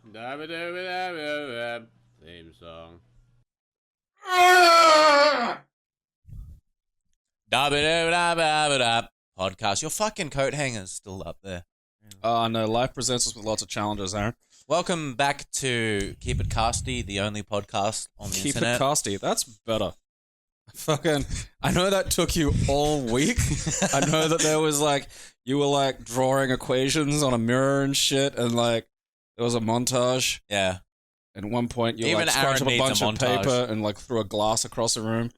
Theme song. Podcast. Your fucking coat hanger's still up there. Oh, no. Life presents us with lots of challenges, Aaron. Welcome back to KeepetClassy, the only podcast on the internet. KeepetClassy. That's better. I know that took you all week. I know that there was you were drawing equations on a mirror and shit, and there was a montage. Yeah. And at one point you Even scrunched Aaron up a bunch needs a of montage. paper and threw a glass across the room.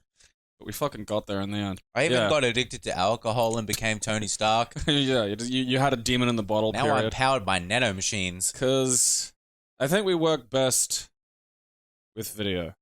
But we fucking got there in the end. I even got addicted to alcohol and became Tony Stark. Yeah, you had a demon in the bottle. Now I'm powered by nanomachines. Because I think we work best with video,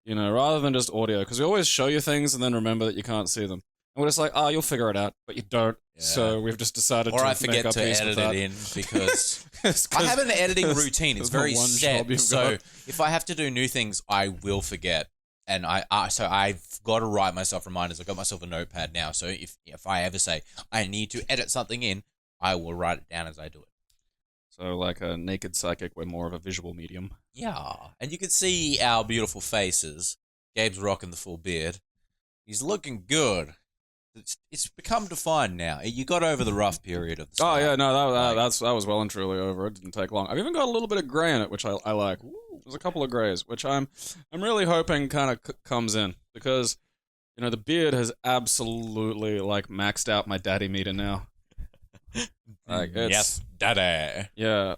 rather than just audio. Because we always show you things and then remember that you can't see them. And we're just like, you'll figure it out, but you don't. Yeah. So we've just decided or to I make forget our to peace edit with that. it in because I have an editing routine. It's very set. So if I have to do new things, I will forget. And so I've got to write myself reminders. I've got myself a notepad now. So if I ever say I need to edit something in, I will write it down as I do it. So like a naked psychic, we're more of a visual medium. Yeah. And you can see our beautiful faces. Gabe's rocking the full beard. He's looking good. It's become defined now. You got over the rough period of the start. Oh yeah, no, that was well and truly over. It didn't take long. I've even got a little bit of grey in it, which I like. Ooh. There's a couple of greys, which I'm really hoping kind of comes in because the beard has absolutely maxed out my daddy meter now. Yes, daddy. Yeah,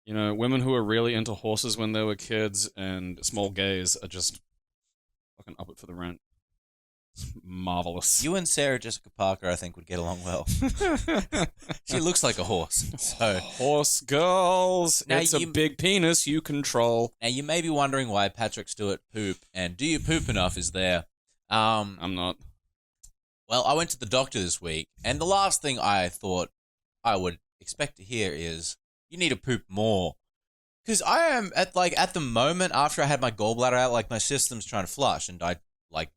women who are really into horses when they were kids and small gays are just fucking up it for the rent. It's marvelous. You and Sarah Jessica Parker, I think, would get along well. She looks like a horse. So horse girls. Now it's a big penis you control. Now you may be wondering why Patrick Stewart poop and do you poop enough is there. I'm not. Well, I went to the doctor this week, and the last thing I thought I would expect to hear is you need to poop more. Because I am at the moment after I had my gallbladder out, my system's trying to flush and I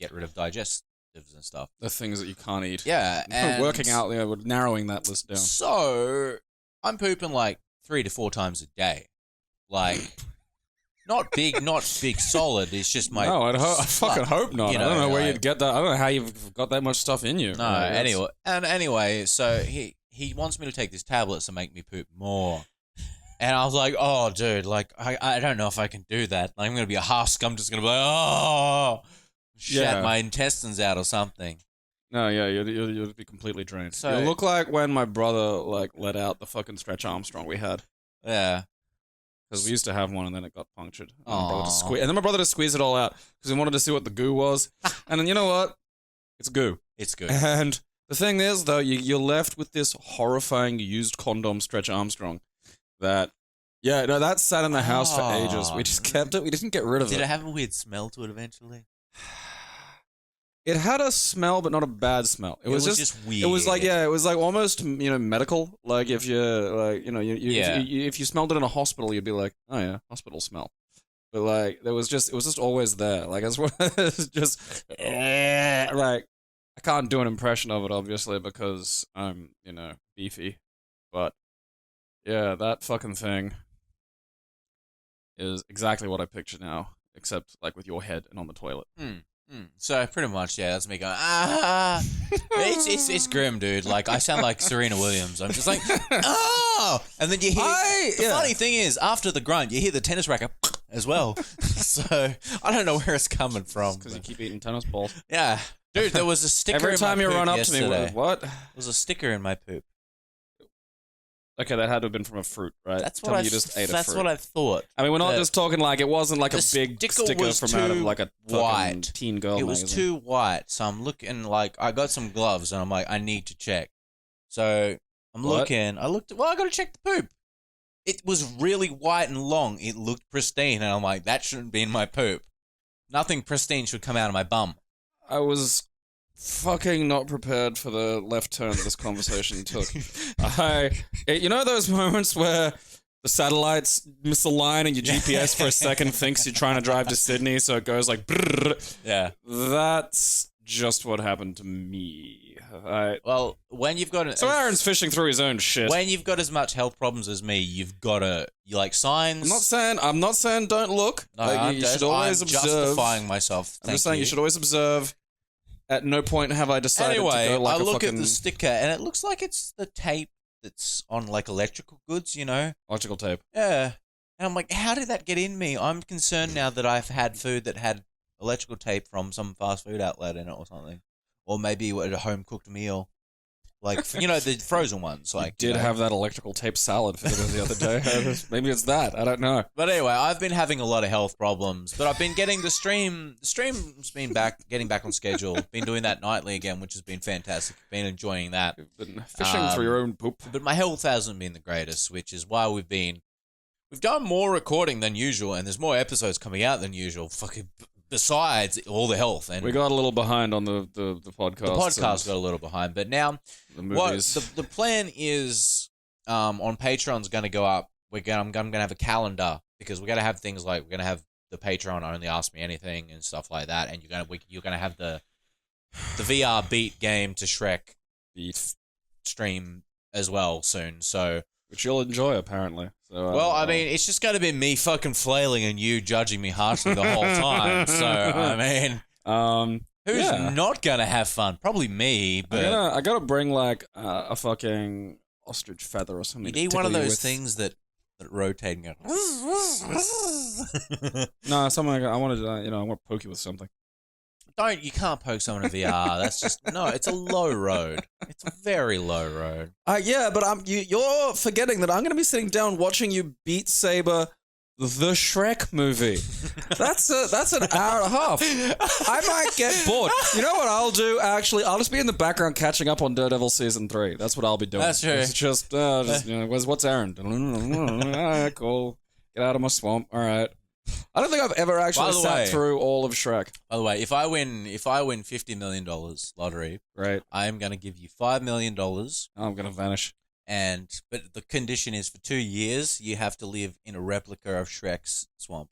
get rid of digestives and stuff. The things that you can't eat. Yeah. And working out, we're narrowing that list down. So I'm pooping 3 to 4 times a day. Not big solid. It's just my. No, I fucking hope not. I don't know where you'd get that. I don't know how you've got that much stuff in you. No, anyway, so he wants me to take these tablets to make me poop more. And I was like, oh, dude, I don't know if I can do that. I'm going to be a husk. I'm just going to be shat my intestines out or something. No, yeah, you'll be completely drained. So, you look like when my brother let out the fucking Stretch Armstrong we had. Yeah. Because we used to have one and then it got punctured. And then my brother just squeezed it all out because he wanted to see what the goo was. And then you know what? It's goo. It's goo. And the thing is, though, you're left with this horrifying used condom Stretch Armstrong that, that sat in the house for ages. We just kept it. We didn't get rid of it. Did it have a weird smell to it eventually? It had a smell, but not a bad smell. It was just weird. It was it was almost medical. If you if you smelled it in a hospital, you'd be like, oh yeah, hospital smell. But it was just always there. It's just I can't do an impression of it obviously because I'm beefy, but yeah, that fucking thing is exactly what I picture now, except with your head and on the toilet. So pretty much, that's me going, it's grim, dude. I sound like Serena Williams. I'm just like, oh! And then you hear, the funny thing is, after the grunt, you hear the tennis racket as well. So I don't know where it's coming from. Because you keep eating tennis balls. Yeah. Dude, there was a sticker Every time you run up yesterday. to me, what? There was a sticker in my poop. Okay, that had to have been from a fruit, right? That's what you just ate a fruit. That's what I thought. I mean, we're not just talking it wasn't a big sticker from out of a white teen girl magazine. It was too white, so I'm looking I got some gloves and I'm like, I need to check. So I'm looking. I got to check the poop. It was really white and long. It looked pristine, and I'm like, that shouldn't be in my poop. Nothing pristine should come out of my bum. I was fucking not prepared for the left turn this conversation took. Those moments where the satellites misalign and your GPS for a second thinks you're trying to drive to Sydney, so it goes brrr. Yeah. That's just what happened to me. Well, when you've got so Aaron's fishing through his own shit. When you've got as much health problems as me, you've got to signs. I'm not saying don't look. No, like, you should always I'm observe. justifying myself. I'm just saying you should always observe. At no point have I decided to go like I look fucking... at the sticker and it looks like it's the tape that's on like electrical goods, you know? Electrical tape. Yeah. And I'm like, how did that get in me? I'm concerned now that I've had food that had electrical tape from some fast food outlet in it or something. Or maybe a home-cooked meal. Like, the frozen ones. Like, you did have that electrical tape salad for the other day. Maybe it's that. I don't know. But anyway, I've been having a lot of health problems. But I've been getting the stream's been getting back on schedule. Been doing that nightly again, which has been fantastic. Been enjoying that. You've been fishing through your own poop. But my health hasn't been the greatest, which is why we've done more recording than usual, and there's more episodes coming out than usual. Fucking besides all the health, and we got a little behind on the podcast. The podcast got a little behind, but now the movies. The plan is on Patreon's going to go up. I'm going to have a calendar because we're going to have things like we're going to have the Patreon only ask me anything and stuff like that, and you're going to have the VR beat game to Shrek beat stream as well soon. So. Which you'll enjoy, apparently. So, well, I mean, it's just going to be me fucking flailing and you judging me harshly the whole time. So, I mean, who's not going to have fun? Probably me, but... I gotta bring, like, a fucking ostrich feather or something. You need one of those things that rotate and go... No, something like I wanted to, I want to poke you with something. You can't poke someone in VR. That's just, no, it's a low road. It's a very low road. Yeah, but you're forgetting that I'm going to be sitting down watching you Beat Saber the Shrek movie. That's an hour and a half. I might get bored. You know what I'll do, actually? I'll just be in the background catching up on Daredevil Season 3. That's what I'll be doing. That's true. It's just what's Aaron? All right, cool. Get out of my swamp. All right. I don't think I've ever actually sat through all of Shrek. By the way, if I win $50 million lottery, right, I am going to give you $5 million. I'm going to vanish. But the condition is for 2 years, you have to live in a replica of Shrek's swamp.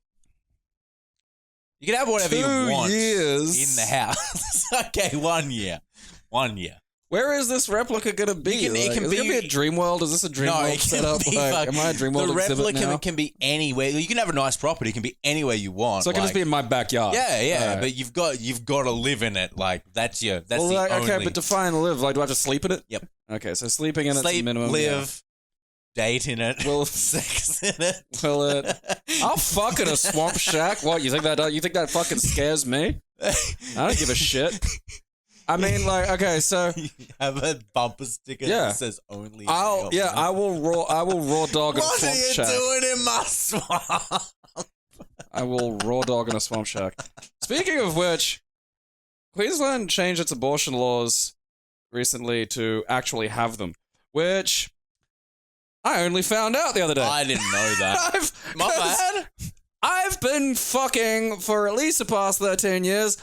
You can have whatever you want 2 years in the house. Okay, 1 year. 1 year. Where is this replica going to be? Is it going to be a dream world? Is this a dream world setup? Am I a dream world exhibit now? The replica can be anywhere. You can have a nice property. It can be anywhere you want. So it can just be in my backyard. Yeah. Right. But you've got to live in it. Like that's the only. Okay, but define live. Like, do I have to sleep in it? Yep. Okay, so sleeping in it's a minimum. Live. Date in it. Will sex in it. Will it? I'll fuck in a swamp shack. What you think that fucking scares me? I don't give a shit. I mean, like, okay, so you have a bumper sticker that says only. I will raw dog in a swamp shack. What are you doing in my swamp? I will raw dog in a swamp shack. Speaking of which, Queensland changed its abortion laws recently to actually have them, which I only found out the other day. I didn't know that. My bad. I've been fucking for at least the past 13 years.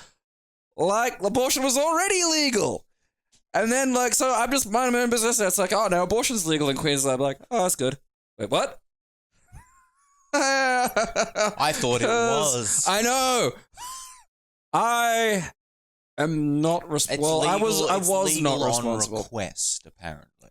Like, abortion was already legal. And then, like, so I'm just minding my own business. And it's like, oh, now abortion's legal in Queensland. I'm like, oh, that's good. Wait, what? I thought it was. I know. I am not responsible. I was not responsible. On request, apparently.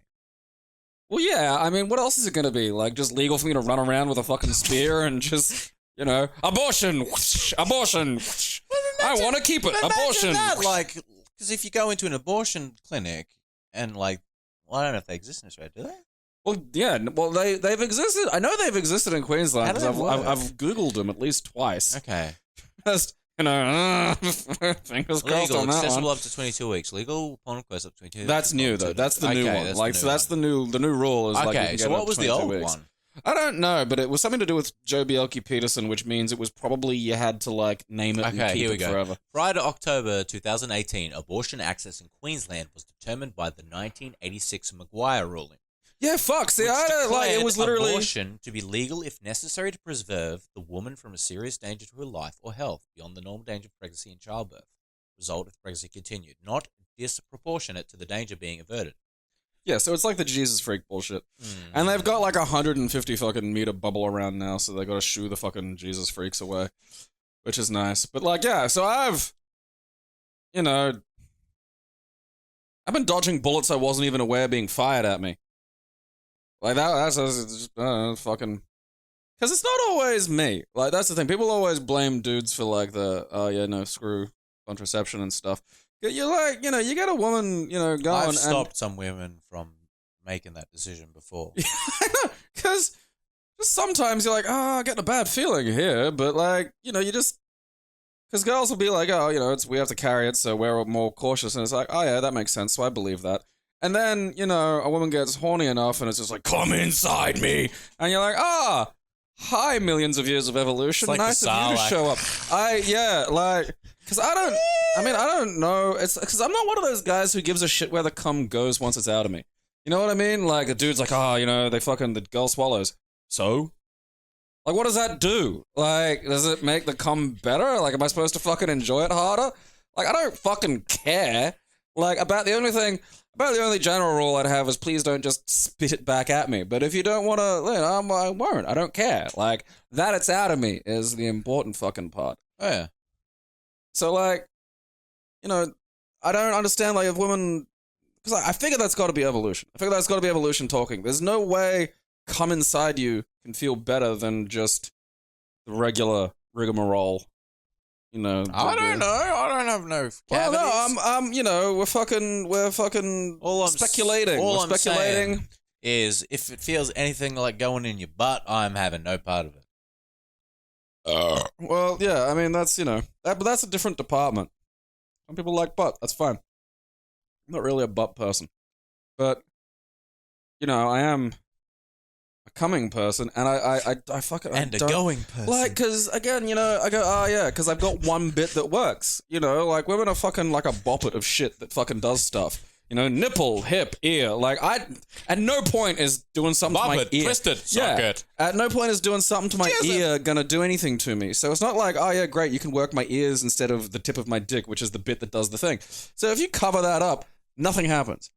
Well, yeah. I mean, what else is it going to be? Like, just legal for me to run around with a fucking spear and just, abortion, whoosh, abortion. Whoosh. I want to keep it. Abortion. That, like, because if you go into an abortion clinic and, like, well, I don't know if they exist in Australia, do they? Well, yeah. Well, they've existed. I know they've existed in Queensland because I've Googled them at least twice. Okay. Just, fingers crossed on that accessible one. up to 22 weeks. Legal upon request up to 22 weeks. That's new, though. That's the new one. That's the new rule. Is okay, so what was the old one? I don't know, but it was something to do with Joe Bielke-Peterson, which means it was probably you had to, like, name it and keep it forever. Prior to October 2018, abortion access in Queensland was determined by the 1986 Maguire ruling. Yeah, fuck. See, I don't like it was literally abortion to be legal if necessary to preserve the woman from a serious danger to her life or health beyond the normal danger of pregnancy and childbirth. Result if pregnancy continued, not disproportionate to the danger being averted. Yeah, so it's like the Jesus freak bullshit. And they've got like 150 fucking meter bubble around now, so they got to shoo the fucking Jesus freaks away, which is nice. But like, yeah, so I've, I've been dodging bullets I wasn't even aware being fired at me. Like that's just, fucking. Because it's not always me. Like that's the thing. People always blame dudes for like screw contraception and stuff. You're like, you get a woman, going. I've stopped some women from making that decision before. Yeah, I know. Because sometimes you're like, I'm getting a bad feeling here, but like, you just. Because girls will be like, we have to carry it, so we're more cautious. And it's like, oh, yeah, that makes sense, so I believe that. And then, a woman gets horny enough, and it's just like, come inside me. And you're like, hi, millions of years of evolution. Like nice of you to show up. Because I don't know. It's because I'm not one of those guys who gives a shit where the cum goes once it's out of me. You know what I mean? Like, a dude's like, the girl swallows. So? Like, what does that do? Like, does it make the cum better? Like, am I supposed to fucking enjoy it harder? Like, I don't fucking care. Like, the only general rule I'd have is please don't just spit it back at me. But if you don't want to, I won't. I don't care. Like, that it's out of me is the important fucking part. Oh, yeah. So, like, I don't understand, like, if women... Because I figure that's got to be evolution. I figure that's got to be evolution talking. There's no way come inside you can feel better than just the regular rigmarole. I don't know. I don't have no cavities. Well, no, we're fucking speculating. All we're I'm speculating. saying is if it feels anything like going in your butt, I'm having no part of it. Well, yeah, I mean, that's, but that's a different department. Some people like butt. That's fine. I'm not really a butt person. But, I am a coming person, and I fucking... And a going person. Like, because, again, I go, because I've got one bit that works. Like, women are fucking like a boppet of shit that fucking does stuff. Nipple, hip, ear. Like, at no point is doing something to my ear. Twisted socket. At no point is doing something to my ear gonna do anything to me. So it's not like, great, you can work my ears instead of the tip of my dick, which is the bit that does the thing. So if you cover that up, nothing happens.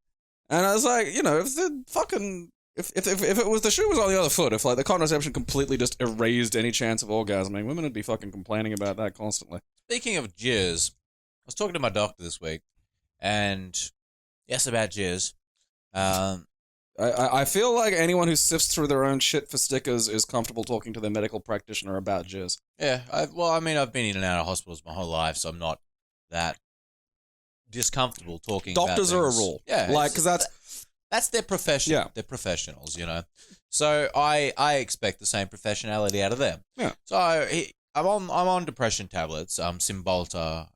And I was like, if the fucking... If it was the shoe was on the other foot, if like the contraception completely just erased any chance of orgasming, women would be fucking complaining about that constantly. Speaking of jizz, I was talking to my doctor this week, and yes, about jizz. I feel like anyone who sifts through their own shit for stickers is comfortable talking to their medical practitioner about jizz. Yeah, I've been in and out of hospitals my whole life, so I'm not that discomfortable talking. Doctors about are a things. rule, yeah, like because that's their profession. Yeah. They're professionals, So I expect the same professionality out of them. Yeah. So I'm on depression tablets, Cymbalta,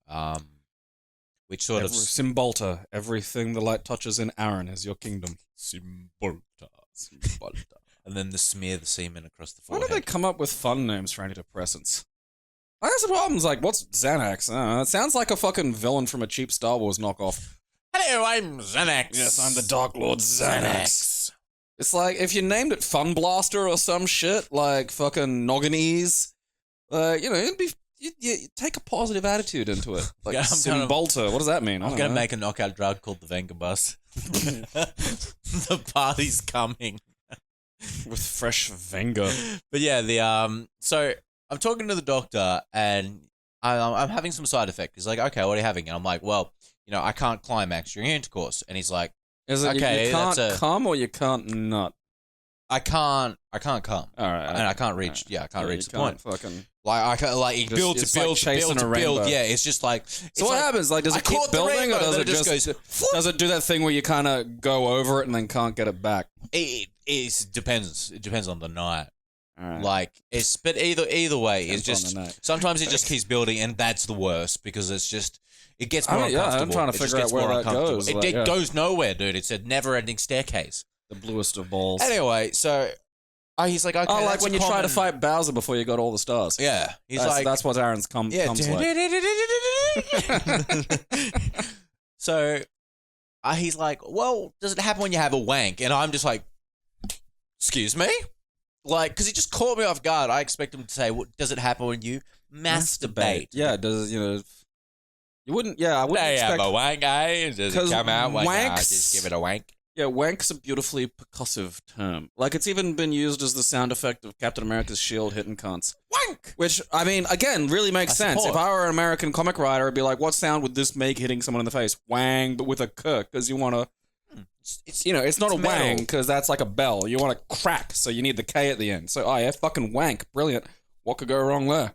which sort of Cymbalta. Everything the light touches in Aaron is your kingdom. Cymbalta. And then smear the semen across the Why forehead. do they come up with fun names for antidepressants? I guess the problem's like, what's Xanax? It sounds like a fucking villain from a cheap Star Wars knockoff. Hello, I'm Xanax. Yes, I'm the Dark Lord Xanax. It's like, if you named it Fun Blaster or some shit, like fucking Nogginese, it'd be, you take a positive attitude into it. Like Cymbalta, what does that mean? I'm going to make a knockout drug called the Venga Bus. The party's coming. With fresh Venga. But yeah, so I'm talking to the doctor, and I'm having some side effect. He's like, okay, what are you having? And I'm like, well, I can't climax during intercourse. And he's like, is it okay, you can't come or you can't nut? I can't come. All right. And I can't reach, I can't reach the point. Fucking... Like, I can't, like, it builds, it's like chasing a rainbow. build. Yeah, it's just like... So what happens? Like, does it keep building, or does it just goes... Does it do that thing where you kind of go over it and then can't get it back? It depends. It depends on the night. Right. Like, but either way, it's just... Sometimes it just keeps building, and that's the worst, because it's just... It gets more uncomfortable. I'm trying to figure out where that goes. It goes nowhere, dude. It's a never-ending staircase. The bluest of balls. Anyway, so... he's like, okay, like when you try to fight Bowser before you got all the stars. Yeah. That's what Aaron's comes like. So, he's like, well, does it happen when you have a wank? And I'm just like, excuse me? Like, because he just caught me off guard. I expect him to say, does it happen when you masturbate? Yeah, does, you wouldn't, I wouldn't expect... have a wank, eh? Does it come out when you wanks, just give it a wank? Yeah, wank's a beautifully percussive term. Like, it's even been used as the sound effect of Captain America's shield hitting cunts. Wank! Which, I mean, again, really makes sense. If I were an American comic writer, I'd be like, what sound would this make hitting someone in the face? Wang, but with a k, because you want to... It's not a wang, because that's like a bell. You want to crack, so you need the K at the end. So, oh yeah, fucking wank. Brilliant. What could go wrong there?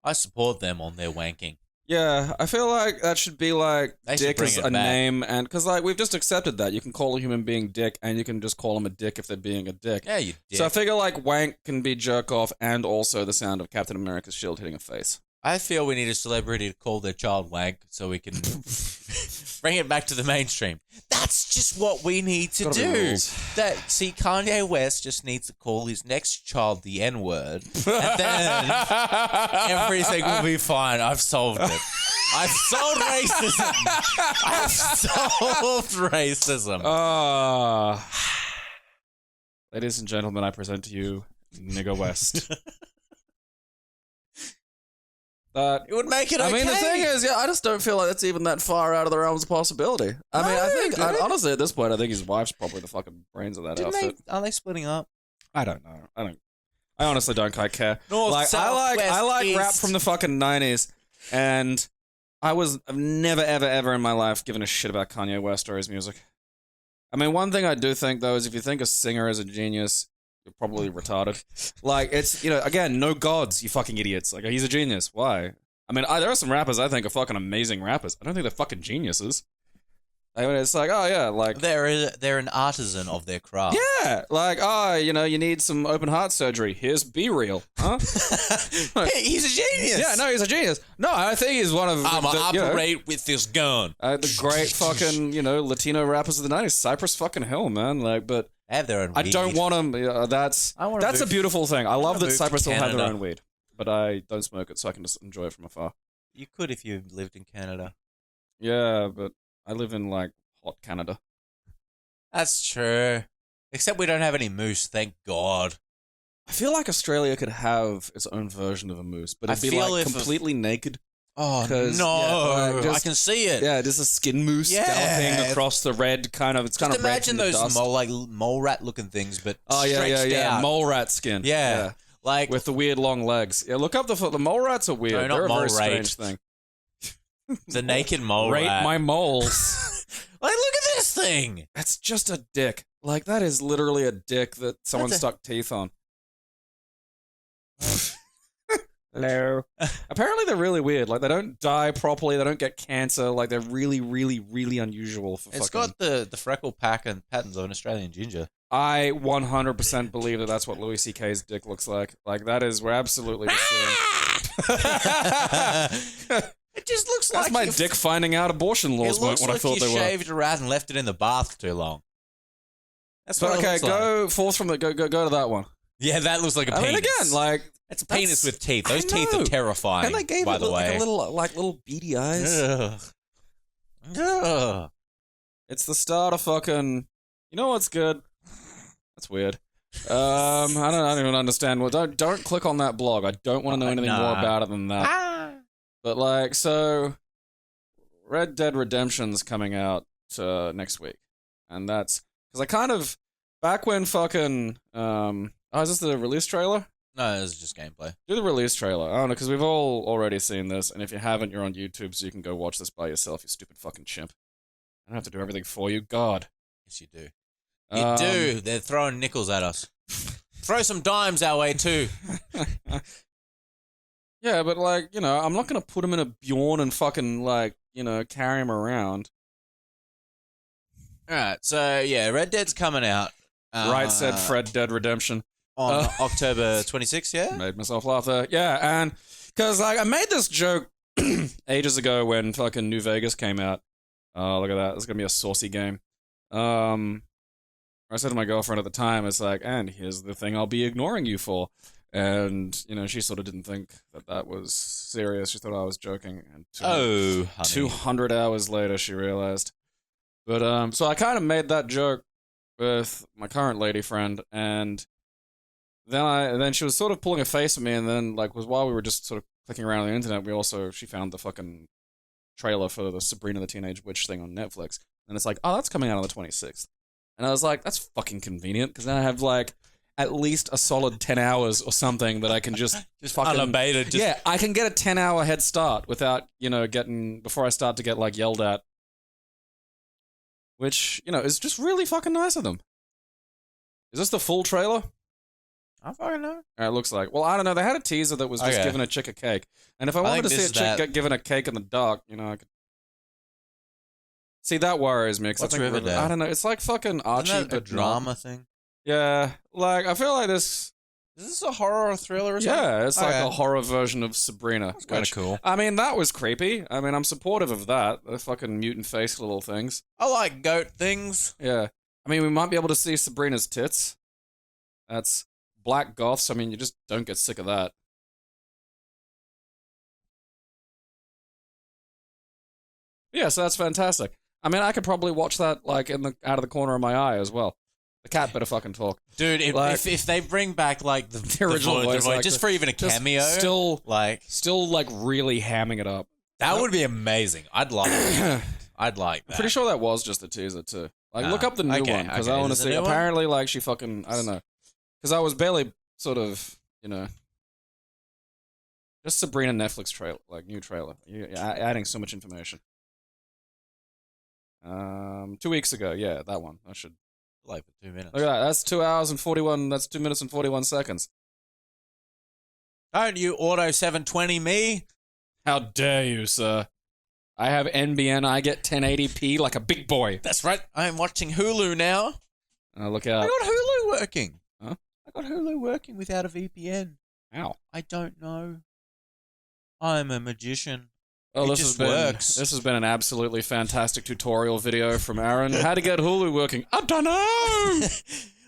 I support them on their wanking. Yeah, I feel like that should be like dick as a back. name, and because like we've just accepted that you can call a human being dick, and you can just call them a dick if they're being a dick. Yeah, you dick. So I figure like wank can be jerk off, and also the sound of Captain America's shield hitting a face. I feel we need a celebrity to call their child wank so we can bring it back to the mainstream. That's just what we need to do. See, Kanye West just needs to call his next child the N-word, and then everything will be fine. I've solved it. I've solved racism. I've solved racism. Ladies and gentlemen, I present to you Nigga West. It would make it okay. I mean, the thing is, I just don't feel like that's even that far out of the realms of possibility. I mean, I think, honestly, at this point, I think his wife's probably the fucking brains of that outfit. Are they splitting up? I don't know. I honestly don't quite care. North, like, south, I like east. rap from the fucking 90s, and I've never, ever, ever in my life given a shit about Kanye West or his music. I mean, one thing I do think, though, is if you think a singer is a genius, you're probably retarded. Like, it's, again, no gods, you fucking idiots. Like, he's a genius. Why? I mean, there are some rappers I think are fucking amazing rappers. I don't think they're fucking geniuses. I mean, it's like, oh, yeah, like... They're an artisan of their craft. Yeah! Like, you need some open heart surgery. Here's Be Real. Huh? He's a genius! Yeah, no, he's a genius. No, I think he's one of... I'm gonna operate with this gun. The great fucking, Latino rappers of the 90s. Cypress fucking Hill, man. Like, but... They have their own weed. I don't want them. That's a beautiful thing. I love that Cypress Hill have their own weed, but I don't smoke it, so I can just enjoy it from afar. You could if you lived in Canada. Yeah, but I live in like hot Canada. That's true. Except we don't have any moose, thank God. I feel like Australia could have its own version of a moose, but it'd be like completely naked. Oh, no. I can see it. Yeah, just a skin moose galloping across the red kind of... It's kind of red from the dust. Imagine those mole rat looking things, but stretched out. Mole rat skin. Yeah. Like... With the weird long legs. Yeah, look up the mole rats are weird. No, They're a very strange thing. The naked mole Rate rat. my moles. Like, look at this thing. That's just a dick. Like, that is literally a dick that someone stuck teeth on. Hello. Apparently they're really weird. Like, they don't die properly. They don't get cancer. Like, they're really, really, really unusual for It's got the freckle patterns of an Australian ginger. I 100% believe that that's what Louis C.K.'s dick looks like. Like, we're absolutely the same. It just looks that's like... my dick finding out abortion laws weren't what I thought they were. It looks like you shaved it around and left it in the bath too long. That's what it looks like. Go forth from go to that one. Yeah, that looks like a penis. I mean, again, like... It's a penis with teeth. Those teeth are terrifying, and they gave by it the way. Like little beady eyes. Ugh. It's the start of fucking... You know what's good? That's weird. I don't even understand. Well, don't click on that blog. I don't want to know anything more about it than that. But like, so... Red Dead Redemption's coming out next week. And that's... Because I kind of... Back when fucking... is this the release trailer? No, it's just gameplay. Do the release trailer. I don't know, because we've all already seen this, and if you haven't, you're on YouTube, so you can go watch this by yourself, you stupid fucking chimp. I don't have to do everything for you. God. Yes, you do. You do. They're throwing nickels at us. Throw some dimes our way, too. Yeah, but, like, I'm not going to put him in a Bjorn and fucking, like, carry him around. Alright, so, yeah, Red Dead's coming out. Right said Fred Dead Redemption. On October 26th, yeah? Made myself laugh there. Yeah, and... Because, like, I made this joke ages ago when fucking New Vegas came out. Oh, look at that. It's going to be a saucy game. I said to my girlfriend at the time, it's like, and here's the thing I'll be ignoring you for. And, she sort of didn't think that was serious. She thought I was joking. And 200 hours later, she realized. But, so I kind of made that joke with my current lady friend, and... Then she was sort of pulling a face at me, and then, like, while we were just sort of clicking around on the internet, she found the fucking trailer for the Sabrina the Teenage Witch thing on Netflix. And it's like, oh, that's coming out on the 26th. And I was like, that's fucking convenient because then I have like at least a solid 10 hours or something that I can just fucking unabated. Yeah, I can get a 10-hour head start without, getting before I start to get like yelled at. Which, is just really fucking nice of them. Is this the full trailer? I fucking know. It looks like. Well, I don't know. They had a teaser that was just giving a chick a cake. And if I wanted to see a chick get given a cake in the dark, I could... See, that worries me. What's Riverdale? I don't know. It's like fucking Archie. Isn't that a drama thing? Yeah. Like, I feel like this... Is this a horror or thriller or something? Yeah, it's like a horror version of Sabrina. That's kind of cool. I mean, that was creepy. I mean, I'm supportive of that. The fucking mutant face little things. I like goat things. Yeah. I mean, we might be able to see Sabrina's tits. That's black goths. I mean, you just don't get sick of that. Yeah, so that's fantastic. I mean, I could probably watch that like out of the corner of my eye as well. The cat better fucking talk, dude. If they bring back like the original voice actor, just for even a cameo, still really hamming it up. That would be amazing. I'd like that. I'd like that. I'm pretty sure that was just a teaser too. Like, look up the new one because I want to see. Apparently, like she fucking I don't know, because I was barely sort of just Sabrina Netflix trailer, like new trailer. You're adding so much information. 2 weeks ago, yeah, that one. I should. Like for 2 minutes. Look at that. That's 2 hours and 41. That's 2 minutes and 41 seconds. Don't you auto 720 me? How dare you, sir? I have NBN. I get 1080p like a big boy. That's right. I'm watching Hulu now. Look out. I got Hulu working. Huh? I got Hulu working without a VPN. How? I don't know. I'm a magician. Oh, this has been an absolutely fantastic tutorial video from Aaron. How to get Hulu working? I don't know.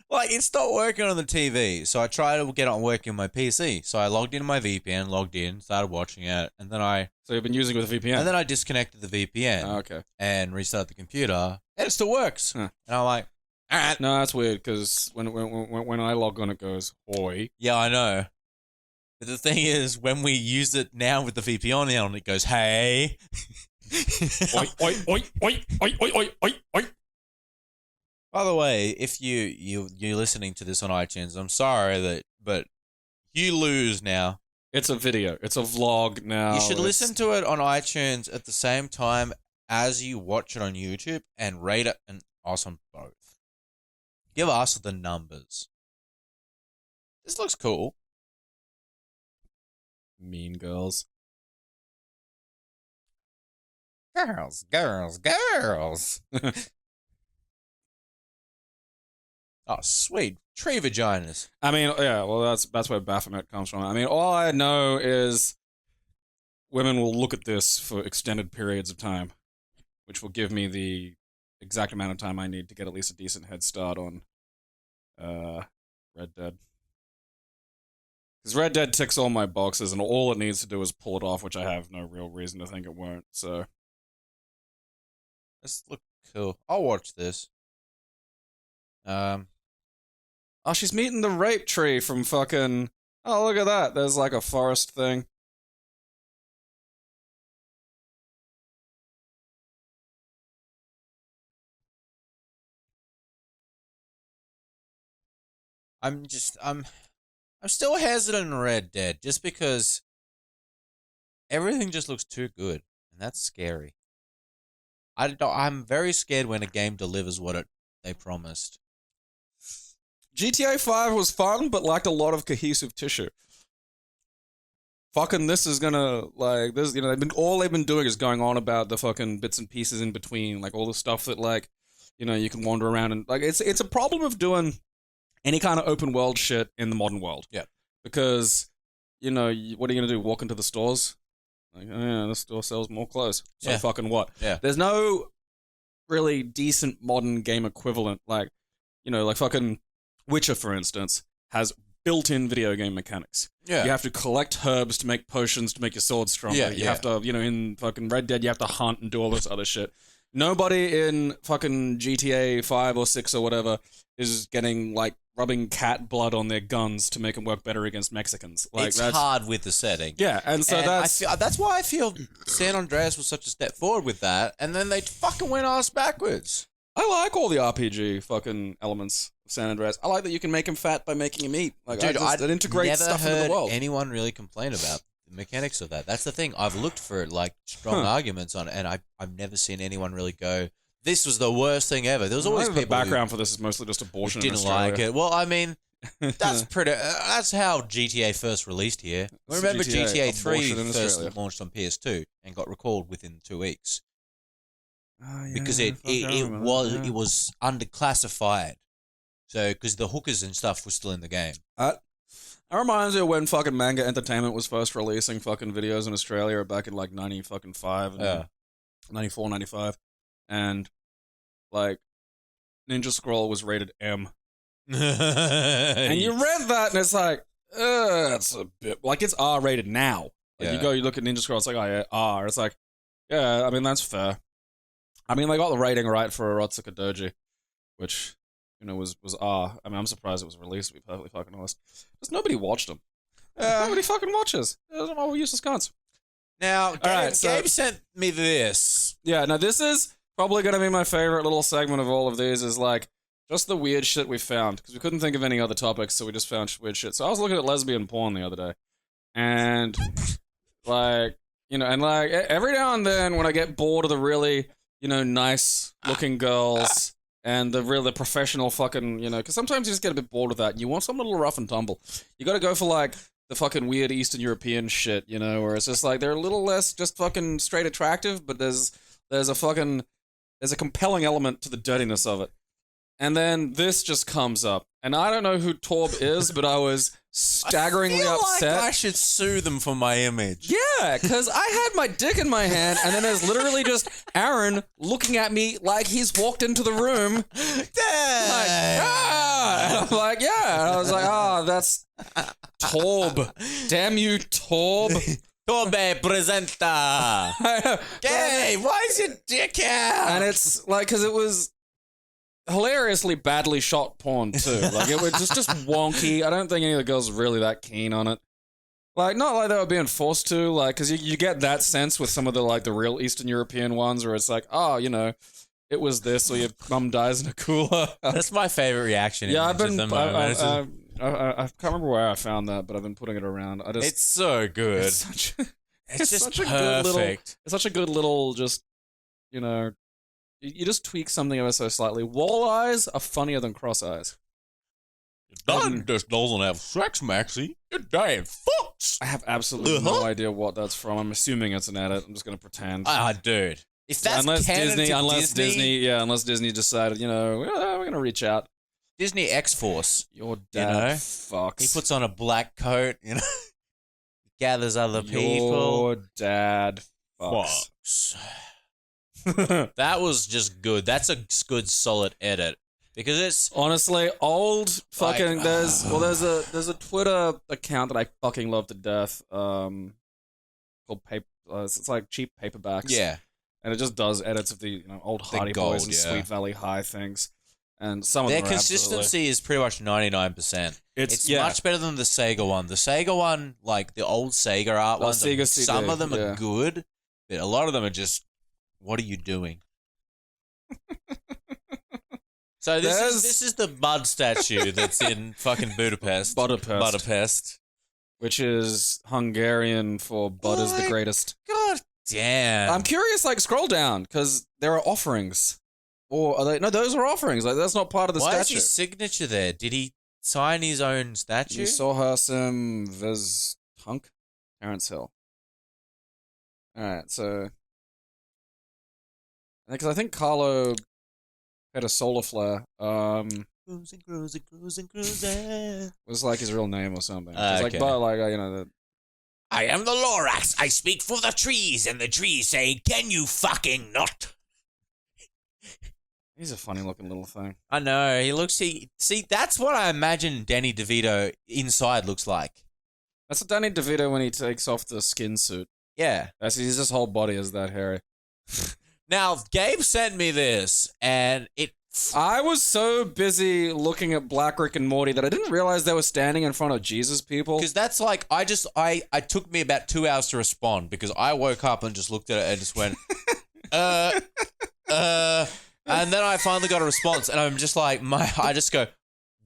Like, it's not working on the TV, so I tried to get it working on my PC. So I logged into my VPN, logged in, started watching it, and then So you've been using it with a VPN? And then I disconnected the VPN. Oh, okay. And restarted the computer, and it still works. Huh. And I'm like, ah. No, that's weird, because when I log on, it goes, hoi. Yeah, I know. But the thing is, when we use it now with the VPN on, it goes, hey. Oi, oi, oi, oi, oi, oi, oi, oi, oi. By the way, if you're listening to this on iTunes, I'm sorry but you lose now. It's a video. It's a vlog now. You should listen to it on iTunes at the same time as you watch it on YouTube and rate it and us on both. Give us the numbers. This looks cool. Mean girls. Girls, girls, girls. Oh, sweet. Tree vaginas. I mean, yeah, well, that's where Baphomet comes from. I mean, all I know is women will look at this for extended periods of time, which will give me the exact amount of time I need to get at least a decent head start on Red Dead. Because Red Dead ticks all my boxes, and all it needs to do is pull it off, which I have no real reason to think it won't, so... This looks cool. I'll watch this. Oh, she's meeting the rape tree from fucking... Oh, look at that. There's like a forest thing. I'm still hesitant on Red Dead just because everything just looks too good, and that's scary. I'm very scared when a game delivers what they promised. GTA 5 was fun, but lacked a lot of cohesive tissue. Fucking this is gonna, like, this, all they've been doing is going on about the fucking bits and pieces in between, like, all the stuff that, like, you can wander around and, like, it's a problem of doing any kind of open world shit in the modern world. Yeah. Because, what are you gonna do, walk into the stores? Like, oh yeah, this store sells more clothes. So fucking what? Yeah. There's no really decent modern game equivalent, like, like fucking Witcher, for instance, has built-in video game mechanics. Yeah. You have to collect herbs to make potions to make your sword stronger. Yeah, you have to, in fucking Red Dead, you have to hunt and do all this other shit. Nobody in fucking GTA 5 or 6 or whatever is getting, like, rubbing cat blood on their guns to make them work better against Mexicans. Like, it's hard with the setting. Yeah, and so that's why I feel San Andreas was such a step forward with that, and then they fucking went ass backwards. I like all the RPG fucking elements of San Andreas. I like that you can make him fat by making him eat. Like, dude, it integrates stuff into the world. Anyone really complain about the mechanics of that? That's the thing. I've looked for like strong arguments on it, and I've never seen anyone really go, "This was the worst thing ever." There was always people. The background for this is mostly just abortion. Didn't like it. Well, I mean, that's pretty. That's how GTA first released here. Remember, GTA 3 first launched on PS2 and got recalled within 2 weeks. Because it was underclassified, so because the hookers and stuff was still in the game. That reminds me of when fucking Manga Entertainment was first releasing fucking videos in Australia back in like 95, 94, 95, and like Ninja Scroll was rated M, and you read that and it's like, it's a bit like it's R rated now. Like you look at Ninja Scroll, it's like, oh yeah, R. It's like, yeah, I mean that's fair. I mean, they got the rating right for Erotsuka Doji, which, was R. I mean, I'm surprised it was released, to be perfectly fucking honest. Just nobody watched them. Nobody fucking watches. Those are all useless cunts. Now, Gabe sent me this. Yeah, now this is probably going to be my favorite little segment of all of these, is like, just the weird shit we found, because we couldn't think of any other topics, so we just found weird shit. So I was looking at lesbian porn the other day, and, like, every now and then when I get bored of the really... nice looking girls and the professional fucking, because sometimes you just get a bit bored of that and you want something a little rough and tumble. You gotta go for like the fucking weird Eastern European shit, where it's just like they're a little less just fucking straight attractive, but there's a compelling element to the dirtiness of it. And then this just comes up. And I don't know who Torb is, but I was staggeringly upset. Like I should sue them for my image. Yeah, because I had my dick in my hand, and then there's literally just Aaron looking at me like he's walked into the room. Like, And I'm like, yeah. And I was like, that's Torb. Damn you, Torb. Torbe presenta. Hey, why is your dick out? And it's like, because it was hilariously badly shot porn too. Like it was just wonky. I don't think any of the girls were really that keen on it. Like not like they were being forced to. Like because you get that sense with some of the like the real Eastern European ones where it's like, oh, it was this or your mum dies in a cooler. That's my favorite reaction. Yeah, I can't remember where I found that, but I've been putting it around. It's so good. It's just such perfect. A good little, it's such a good little just you just tweak something ever so slightly. Wall eyes are funnier than cross eyes. Don just doesn't have sex, Maxie. You're dying fucks. I have absolutely no idea what that's from. I'm assuming it's an edit. I'm just going to pretend. Dude. If that's unless Disney decided, we're going to reach out. Disney X-Force. Your dad fucks. He puts on a black coat, gathers other people. Your dad fucks. That was just good. That's a good, solid edit. Because it's honestly old fucking like, there's a Twitter account that I fucking love to death called paper it's like cheap paperbacks. Yeah. And it just does edits of the old Hardy Boys and Sweet Valley High things. And some of their them consistency is pretty much 99%. It's much better than the Sega one. The Sega one, like the old Sega art ones, some of them are good, but a lot of them are just, what are you doing? So this is the Bud statue that's in fucking Budapest. Which is Hungarian for Bud is the greatest. God damn. I'm curious, scroll down, because there are offerings. Or are they? No, those are offerings. Like, that's not part of the statue. Why is his signature there? Did he sign his own statue? You saw her some Veztunk? Terrence Hill. Alright, so... Because I think Carlo had a solar flare. Cruising. Was like his real name or something. Okay. I am the Lorax. I speak for the trees, and the trees say, "Can you fucking not?" He's a funny looking little thing. I know. He looks. See, that's what I imagine Danny DeVito inside looks like. That's Danny DeVito when he takes off the skin suit. Yeah. His whole body is that hairy. Now, Gabe sent me this, and it I was so busy looking at Black Rick and Morty that I didn't realize they were standing in front of Jesus people. Because that's like, I took me about 2 hours to respond because I woke up and just looked at it and just went, and then I finally got a response and I'm just like, I just go,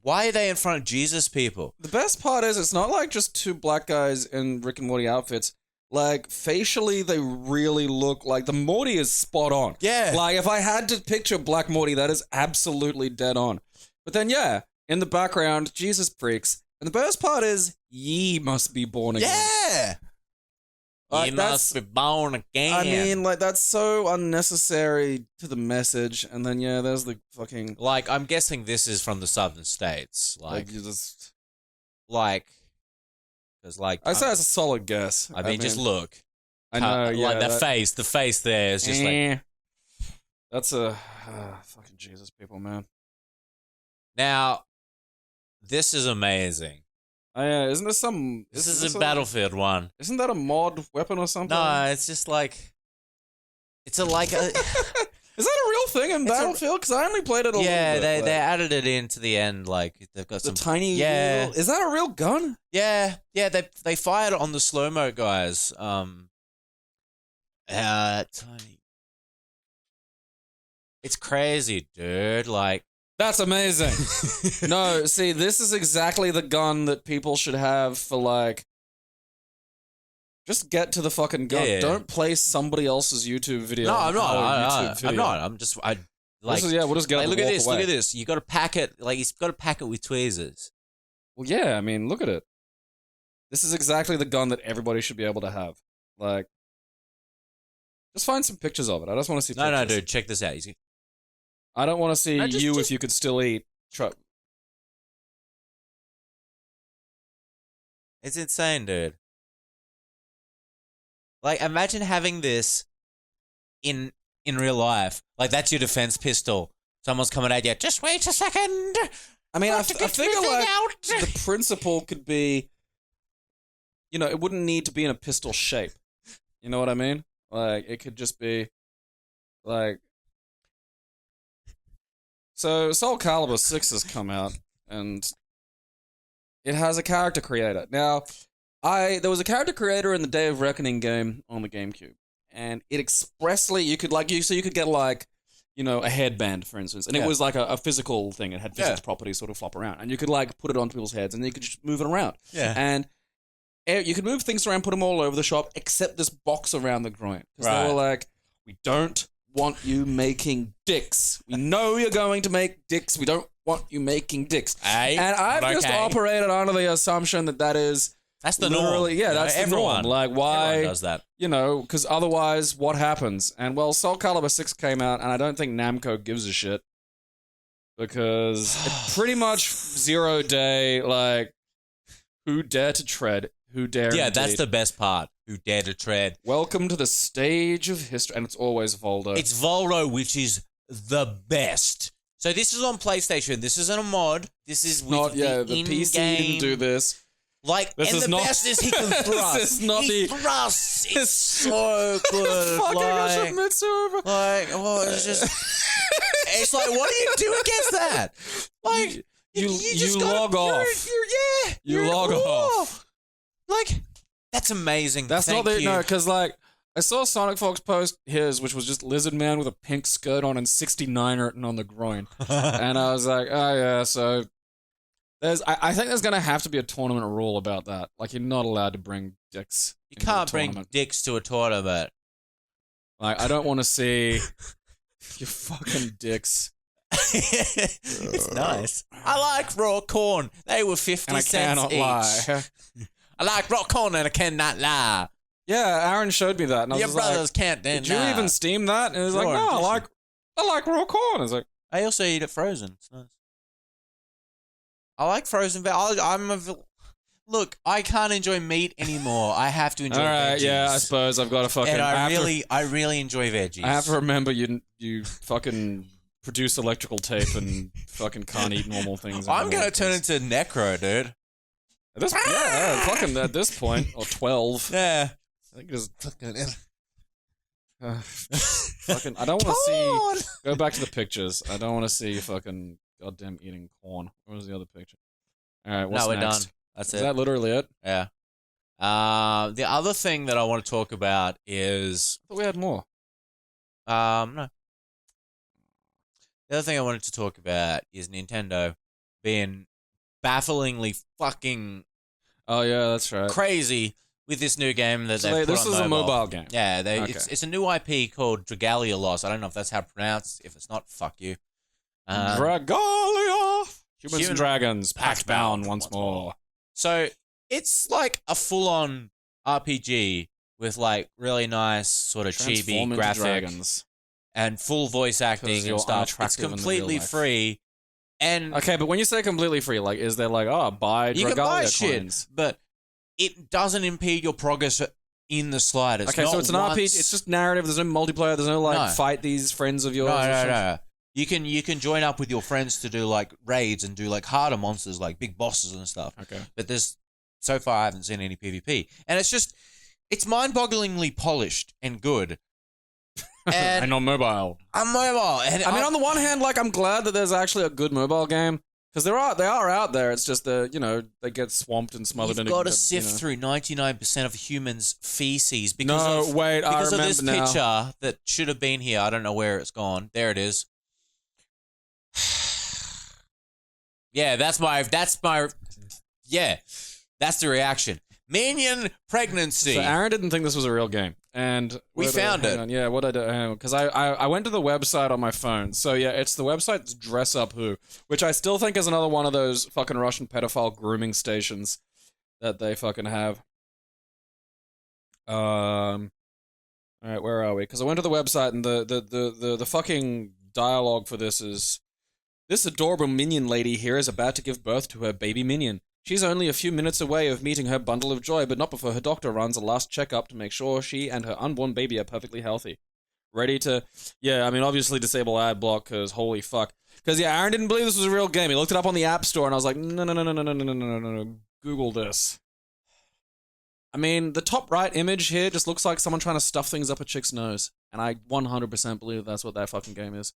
why are they in front of Jesus people? The best part is it's not like just two black guys in Rick and Morty outfits. Like, facially, they really look like... The Morty is spot on. Yeah. Like, if I had to picture Black Morty, that is absolutely dead on. But then, yeah, in the background, Jesus freaks. And the best part is, ye must be born again. Yeah. Like, You must be born again. I mean, like, that's so unnecessary to the message. And then, yeah, there's the fucking... Like, I'm guessing this is from the southern states. Like you just... Like... Because, like... I say it's a solid guess. I mean, just look. I know, yeah. Like, the face there is just like... That's a... fucking Jesus people, man. Now, this is amazing. Oh, yeah, isn't this some... This is a Battlefield one. Isn't that a mod weapon or something? No, it's just like... It's a, like... A, is that a real thing in Battlefield? Because I only played it a little bit. Yeah, they added it into the end, like, they've got some... The tiny... Yeah. Little, is that a real gun? Yeah, they fired it on the slow-mo guys. Tiny... It's crazy, dude, like... That's amazing. No, see, this is exactly the gun that people should have for, like... Just get to the fucking gun. Yeah. Don't play somebody else's YouTube video. No, I'm not. I'm not. I'm just... Like, we'll just get like, up look and at walk this, away. look at this. You got to pack it, like, he's got to pack it with tweezers. Well, yeah, I mean, look at it. This is exactly the gun that everybody should be able to have. Like... Just find some pictures of it. I just want to see pictures. No, dude, check this out. I don't want to see just- if you could still eat. It's insane, dude. Like, imagine having this in real life. Like, that's your defense pistol. Someone's coming at you. Just wait a second. I mean, I figure like out. the principle could be, you know, it wouldn't need to be in a pistol shape. You know what I mean? Like, it could just be, like... So, Soul Calibur 6 has come out, and it has a character creator. Now, there was a character creator in the Day of Reckoning game on the GameCube, and it expressly, you could get, like, you know, a headband, for instance, and it was like a physical thing. It had physics properties sort of flop around, and you could, like, put it onto people's heads, and then you could just move it around. Yeah. And you could move things around, put them all over the shop, except this box around the groin. Because they were like, we don't want you making dicks. We know you're going to make dicks. We don't want you making dicks. Hey, and I've just operated under the assumption that that's the norm. Yeah, that's everyone. the norm. Like, why? Everyone does that. You know, because otherwise, what happens? And, well, Soul Calibur 6 came out, and I don't think Namco gives a shit. Because it pretty much 0 day, like, who dare to tread? Who dare Yeah, indeed. that's the best part. Who dare to tread? Welcome to the stage of history. And it's always Voldo. It's Voldo, which is the best. So this is on PlayStation. This isn't a mod. This is with the PC didn't do this. Like, this and is the not, best is he can thrust. This is not he thrusts. It's so good. Fucking like, Yoshimitsu. Like, well, it's just... it's like, what do you do against that? Like, you just log off. You log off. Like, that's amazing. That's Thank not the... you. No, because, like, I saw Sonic Fox post his, which was just Lizard Man with a pink skirt on and 69 written on the groin. And I was like, oh, yeah, so... I think there's going to have to be a tournament rule about that. Like, you're not allowed to bring dicks. You can't bring dicks to a tournament. Like, I don't want to see your fucking dicks. It's nice. I like raw corn. They were 50 and I cents cannot each. lie. I like raw corn and I cannot lie. Yeah, Aaron showed me that. And I was Your brothers like, can't deny. Did you even steam that? And he was like, no, I like raw corn. I was like, I also eat it frozen. It's nice. I like frozen. Look, I can't enjoy meat anymore. I have to enjoy veggies. Yeah, I suppose I've got to fucking... And I really enjoy veggies. I have to remember you fucking produce electrical tape and fucking can't eat normal things. I'm going to turn into Necro, dude. Fucking at this point. Or 12. Yeah. I think it's fucking... Fucking, I don't want to see. Go back to the pictures. I don't want to see you fucking goddamn eating corn. What was the other picture? All right, what's we're next? done. That's it. Is that literally it? Yeah. The other thing that I want to talk about is I thought we had more. no. The other thing I wanted to talk about is Nintendo being bafflingly fucking Oh yeah, that's right. crazy with this new game that they've put this on is mobile. a mobile game. Yeah, Okay. it's a new IP called Dragalia Lost. I don't know if that's how to pronounce. If it's not, fuck you. Dragalia! Humans and dragons, pact bound once more. So it's like a full-on RPG with like really nice sort of chibi graphics dragons. And full voice acting and stuff. It's completely free. And okay, but when you say completely free, like, is there like, buy Dragalia you can buy coins? shit, but it doesn't impede your progress in the slightest. Okay, so it's an RPG. It's just narrative. There's no multiplayer. There's no fight these friends of yours. No. You can join up with your friends to do like raids and do like harder monsters, like big bosses and stuff. Okay, but so far I haven't seen any PvP, and it's mind-bogglingly polished and good. And on mobile. On mobile. And I mean, on the one hand, like, I'm glad that there's actually a good mobile game. Because they are out there. It's just, they get swamped and smothered. You've got to sift through 99% of humans' feces because of this picture that should have been here. I don't know where it's gone. There it is. Yeah, that's the reaction. Minion pregnancy. So Aaron didn't think this was a real game. And we found it. Yeah, what I do, because I went to the website on my phone. So yeah, it's the website's Dress Up Who, which I still think is another one of those fucking Russian pedophile grooming stations that they fucking have. All right, where are we? Because I went to the website and the fucking dialogue for this is, this adorable minion lady here is about to give birth to her baby minion. She's only a few minutes away of meeting her bundle of joy, but not before her doctor runs a last checkup to make sure she and her unborn baby are perfectly healthy. Ready to... Yeah, I mean, obviously disable ad block, because holy fuck. Because, yeah, Aaron didn't believe this was a real game. He looked it up on the App Store, and I was like, no. Google this. I mean, the top right image here just looks like someone trying to stuff things up a chick's nose. And I 100% believe that's what that fucking game is.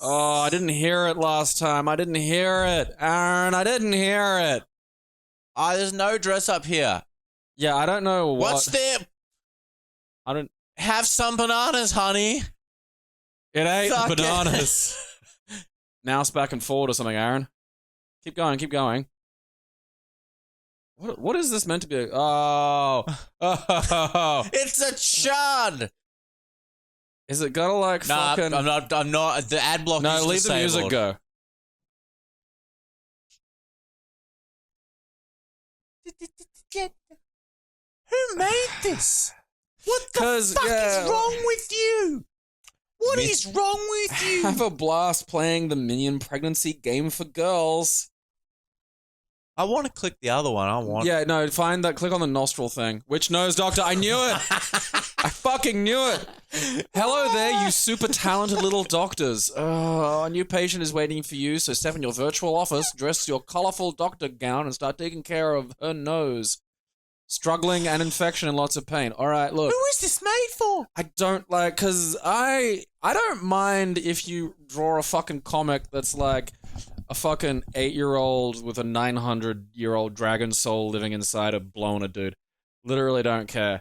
Oh, I didn't hear it last time. I didn't hear it. Aaron, I didn't hear it. There's no dress up here. Yeah, I don't know what... What's there? I don't... Have some bananas, honey. It ain't bananas. Mouse back and forward or something, Aaron. Keep going. What is this meant to be? Oh. It's a chud. Is it gonna like fucking... I'm not. The ad block is leave disabled. the music go. Who made this? What the fuck is wrong with you? What is wrong with you? Have a blast playing the Minion Pregnancy game for girls. I want to click the other one. Yeah, no, find that. Click on the nostril thing. Which nose, doctor? I knew it. I fucking knew it. Hello there, you super talented little doctors. Oh, a new patient is waiting for you, so step in your virtual office, dress your colorful doctor gown, and start taking care of her nose. Struggling, an infection, and lots of pain. All right, look. Who is this made for? I don't like, because I don't mind if you draw a fucking comic that's like a fucking 8-year-old with a 900-year-old dragon soul living inside a blown a dude. Literally don't care.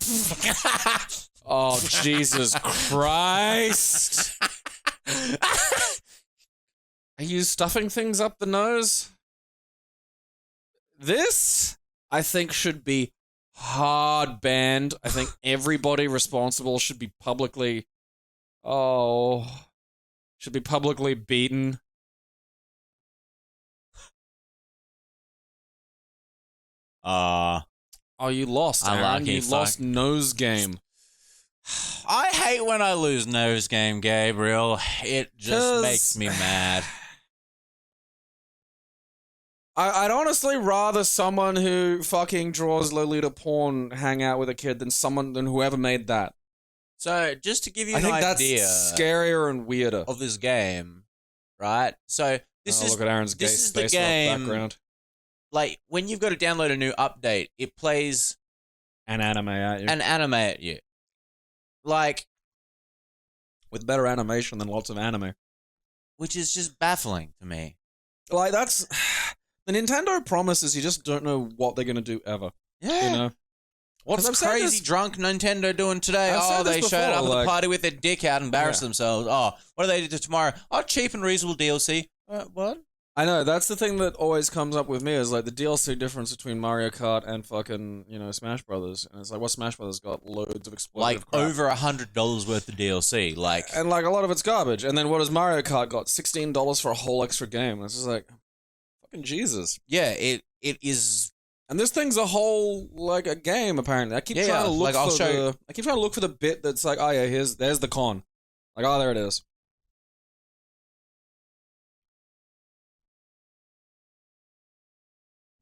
Oh, Jesus Christ. Are you stuffing things up the nose? This, I think, should be hard banned. I think everybody responsible should be publicly beaten. Oh, you lost, Aaron. You lost nose game. I hate when I lose nose game, Gabriel. It just makes me mad. I'd honestly rather someone who fucking draws Lolita porn hang out with a kid than whoever made that. So, just to give you an idea... I think that's scarier and weirder. ...of this game, right? So, look at Aaron's gay space rock background. Like, when you've got to download a new update, it plays and anime at you. and animate at you. Like, With better animation than lots of anime. which is just baffling to me. Like, that's... The Nintendo promises you just don't know what they're going to do ever. Yeah. You know? What's crazy drunk Nintendo doing today? They before, showed up at like- the party with their dick out and embarrassed themselves. Oh, what do they do tomorrow? Oh, cheap and reasonable DLC. What? I know, that's the thing that always comes up with me is like the DLC difference between Mario Kart and fucking, Smash Brothers. And it's like, what Smash Brothers got? Loads of exploitative Like, crap. over $100 worth of DLC. Like, And like a lot of it's garbage. And then what does Mario Kart got? $16 for a whole extra game. It's just like, fucking Jesus. yeah, it is. And this thing's a whole, like, a game, apparently. I keep trying to look I'll for show the... you. I keep trying to look for the bit that's like, oh yeah, there's the con. Like, oh, there it is.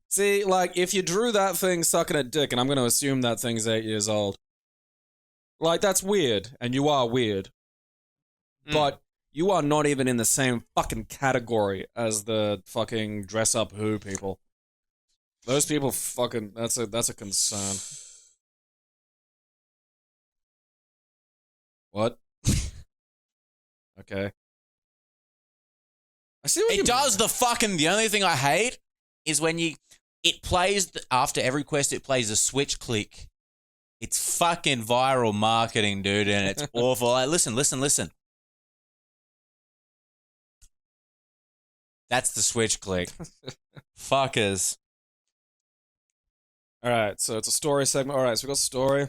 See, like, if you drew that thing sucking a dick, and I'm going to assume that thing's 8 years old, like, that's weird, and you are weird. But you are not even in the same fucking category as the fucking dress-up Who people. Those people fucking... That's a concern. What? Okay. I see what It does the only thing I hate is when it plays, after every quest, it plays a switch click. It's fucking viral marketing, dude, and it's awful. Like, listen. That's the switch click. Fuckers. Alright, so it's a story segment. Alright, so we got story.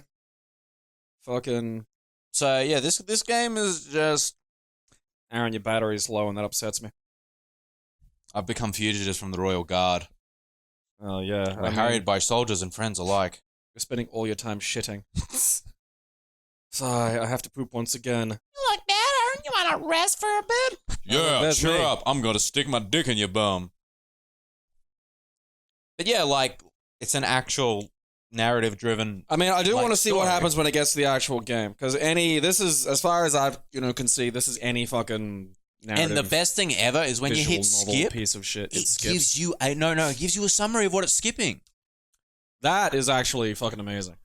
Fucking... So, yeah, this game is just... Aaron, your battery's low and that upsets me. I've become fugitives from the Royal Guard. Oh, yeah. We're harried by soldiers and friends alike. You're spending all your time shitting. Sigh, I have to poop once again. Look, Dad, aren't you want to rest for a bit? Yeah, that's cheer me. up. I'm going to stick my dick in your bum. But yeah, like, it's an actual narrative-driven... I mean, I do like, want to see what story. happens when it gets to the actual game. Because this is, as far as I can see, this is any fucking narrative. And the best thing ever is when you visual hit novel skip, piece of shit. it skips. gives you a... No, it gives you a summary of what it's skipping. That is actually fucking amazing.